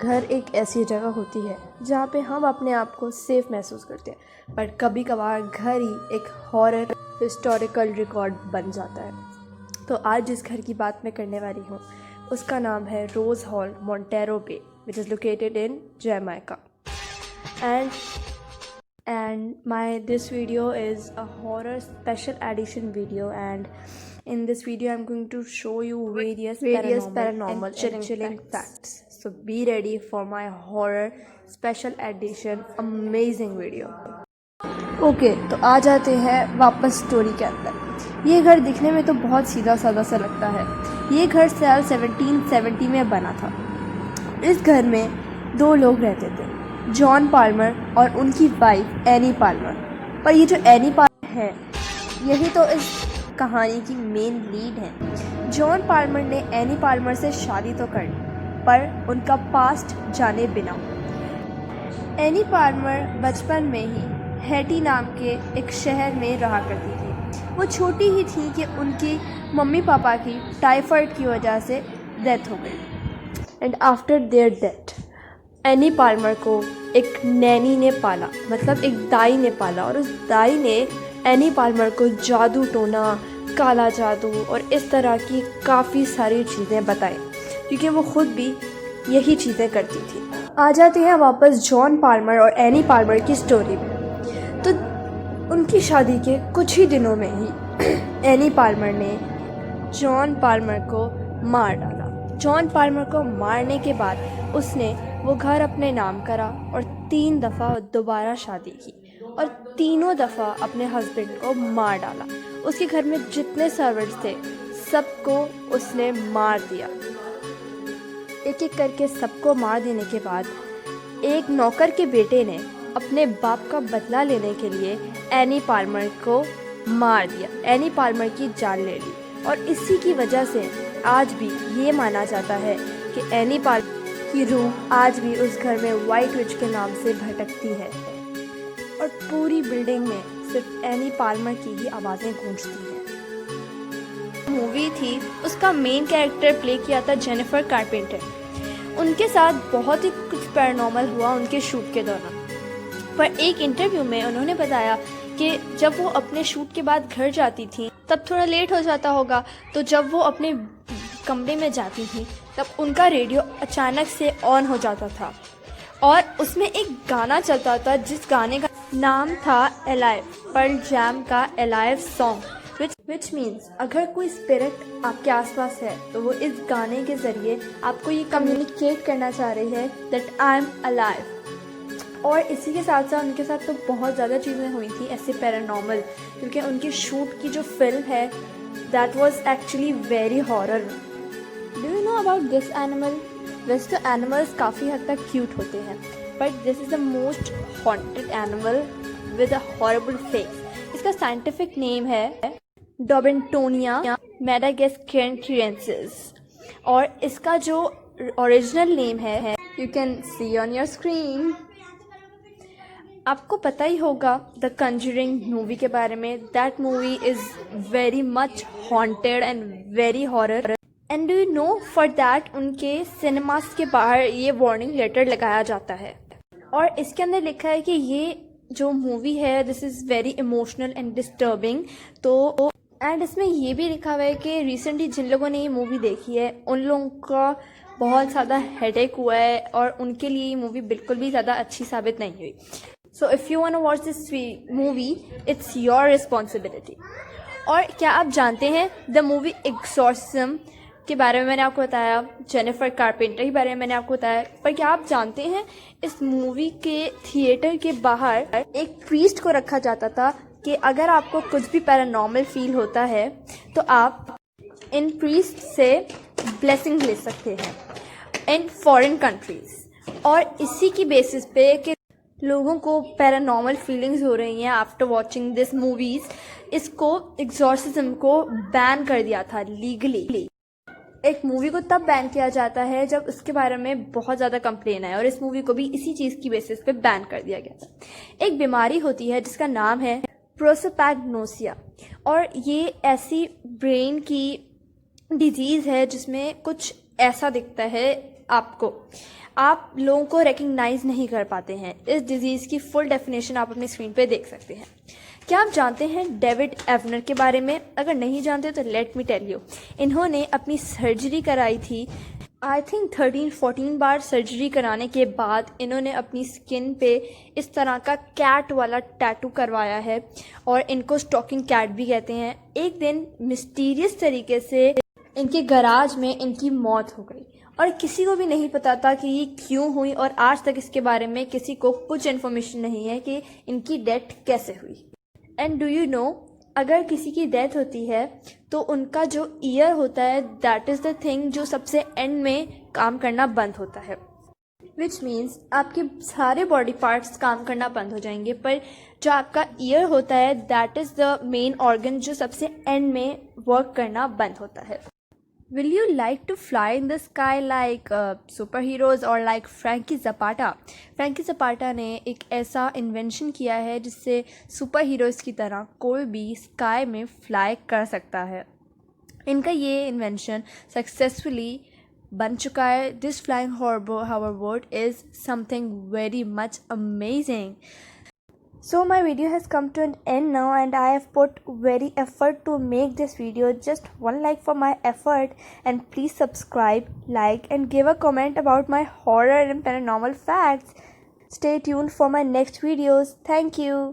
घर एक ऐसी जगह होती है जहाँ पे हम अपने आप को सेफ महसूस करते हैं, पर कभी कभार घर ही एक हॉरर हिस्टोरिकल रिकॉर्ड बन जाता है। तो आज जिस घर की बात मैं करने वाली हूँ उसका नाम है Rose Hall Montego Bay, which is located in Jamaica. And this video is a horror special edition video, and in this video I'm going to show you various paranormal and chilling facts. So be ready for my horror special edition amazing video. Okay, तो आ जाते हैं वापस story के अंदर। ये घर दिखने में तो बहुत सीधा साधा सा लगता है। ये घर साल 1770 में बना था। इस घर में दो लोग रहते थे, जॉन पाल्मर और उनकी वाइफ एनी पाल्मर। पर ये जो एनी पाल्मर है यही तो इस कहानी की मेन लीड है। जॉन पाल्मर ने एनी पाल्मर से शादी तो कर ली, पर उनका पास्ट जाने बिना। एनी पाल्मर बचपन में ही हैटी नाम के एक शहर में रहा करती थी। वो छोटी ही थी कि उनकी मम्मी पापा की टाइफाइड की वजह से डेथ हो गई। And after their death any Palmer को एक नैनी ने पाला, मतलब एक दाई ने पाला, और उस दाई ने एनी पाल्मर को जादू टोना, काला जादू और इस तरह की काफ़ी सारी चीज़ें बताई, क्योंकि वो खुद भी यही चीज़ें करती थी। आ जाते हैं वापस जॉन पाल्मर और एनी पाल्मर की स्टोरी में। तो उनकी शादी के कुछ ही दिनों में ही एनी पाल्मर ने जॉन पाल्मर को मार डाला। जॉन पाल्मर को मारने के बाद उसने वो घर अपने नाम करा और 3 दफ़ा दोबारा शादी की और तीनों दफ़ा अपने हस्बैंड को मार डाला। उसके घर में जितने सर्वेंट्स थे सबको उसने मार दिया। एक एक करके सबको मार देने के बाद एक नौकर के बेटे ने अपने बाप का बदला लेने के लिए एनी पाल्मर को मार दिया, एनी पाल्मर की जान ले ली। और इसी की वजह से आज भी ये माना जाता है कि एनी पाल्मर की रूह आज भी उस घर में वाइट विच के नाम से भटकती है और पूरी बिल्डिंग में सिर्फ एनी पाल्मर की ही आवाज़ें गूंजती हैं। मूवी थी, उसका मेन कैरेक्टर प्ले किया था जेनिफर कारपेंटर। उनके साथ बहुत ही कुछ पैरानॉर्मल हुआ उनके शूट के दौरान। पर एक इंटरव्यू में उन्होंने बताया कि जब वो अपने शूट के बाद घर जाती थी तब थोड़ा लेट हो जाता होगा, तो जब वो अपने कमरे में जाती थी तब उनका रेडियो अचानक से ऑन हो जाता था और उसमें एक गाना चलता था जिस गाने का नाम था अलाइव, पर्ल जैम का अलाइव सॉन्ग, विच मीन्स अगर कोई स्पिरिट आपके आसपास है तो वो इस गाने के ज़रिए आपको ये कम्युनिकेट करना चाह रही है दैट आई एम अलाइव। और इसी के साथ साथ उनके साथ तो बहुत ज़्यादा चीज़ें हुई थी ऐसे पैरानॉर्मल, क्योंकि उनकी शूट की जो फिल्म है that was actually very horror. Do you know about this animal? वैसे तो एनिमल्स काफ़ी हद तक क्यूट होते हैं, but this is the most haunted animal with a horrible face. इसका साइंटिफिक नेम है डोबेंटोनिया मैडागास्करेंसिस और इसका जो ओरिजिनल नेम है you can see on your screen. आपको पता ही होगा द कंजरिंग मूवी के बारे में। That movie is very much haunted and very horror. And do you know for that उनके सिनेमास के बाहर ये वार्निंग लेटर लगाया जाता है और इसके अंदर लिखा है कि ये जो मूवी है this is very emotional and disturbing. तो एंड इसमें ये भी लिखा हुआ है कि रिसेंटली जिन लोगों ने ये मूवी देखी है उन लोगों का बहुत ज़्यादा हेडेक हुआ है और उनके लिए ये मूवी बिल्कुल भी ज़्यादा अच्छी साबित नहीं हुई। So if you want to watch this movie it's your responsibility. और क्या आप जानते हैं द मूवी एक्सॉर्सिज्म के बारे में मैंने आपको बताया, जेनिफर कारपेंटर के बारे में मैंने आपको बताया, पर क्या आप जानते हैं इस मूवी के थिएटर के बाहर एक प्रीस्ट को रखा जाता था कि अगर आपको कुछ भी पैरानॉर्मल फील होता है तो आप इन प्रीस्ट से ब्लेसिंग ले सकते हैं इन फॉरेन कंट्रीज। और इसी की बेसिस पे कि लोगों को पैरानॉर्मल फीलिंग्स हो रही हैं आफ्टर वॉचिंग दिस मूवीज़, इसको एक्सॉर्सिज्म को बैन कर दिया था लीगली। एक मूवी को तब बैन किया जाता है जब उसके बारे में बहुत ज़्यादा कंप्लेन आए और इस मूवी को भी इसी चीज़ की बेसिस पे बैन कर दिया गया था। एक बीमारी होती है जिसका नाम है प्रोसोपैग्नोसिया और ये ऐसी ब्रेन की डिजीज़ है जिसमें कुछ ऐसा दिखता है आप लोगों को रिकग्नाइज नहीं कर पाते हैं। इस डिज़ीज़ की फुल डेफिनेशन आप अपनी स्क्रीन पे देख सकते हैं। क्या आप जानते हैं डेविड एवनर के बारे में? अगर नहीं जानते तो लेट मी टेल यू। इन्होंने अपनी सर्जरी कराई थी, आई थिंक 13-14 बार सर्जरी कराने के बाद इन्होंने अपनी स्किन पे इस तरह का कैट वाला टैटू करवाया है और इनको स्टॉकिंग कैट भी कहते हैं। एक दिन मिस्टीरियस तरीके से इनके गराज में इनकी मौत हो गई और किसी को भी नहीं पता था कि ये क्यों हुई और आज तक इसके बारे में किसी को कुछ इन्फॉर्मेशन नहीं है कि इनकी डेथ कैसे हुई। एंड डू यू नो, अगर किसी की डेथ होती है तो उनका जो ईयर होता है दैट इज़ द थिंग जो सबसे एंड में काम करना बंद होता है, विच मीन्स आपके सारे बॉडी पार्ट्स काम करना बंद हो जाएंगे, पर जो आपका ईयर होता है that is the main organ जो सबसे एंड में वर्क करना बंद होता है। Will you like to fly in the sky like superheroes or like Frankie Zapata? Frankie Zapata ने एक ऐसा इन्वेंशन किया है जिससे सुपर हीरोज़ की तरह कोई भी स्काई में फ्लाई कर सकता है। इनका ये इन्वेंशन सक्सेसफुली बन चुका है। This flying hoverboard is something very much amazing. So my video has come to an end now and I have put very effort to make this video. Just one like for my effort and please subscribe, like and give a comment about my horror and paranormal facts. Stay tuned for my next videos. Thank you.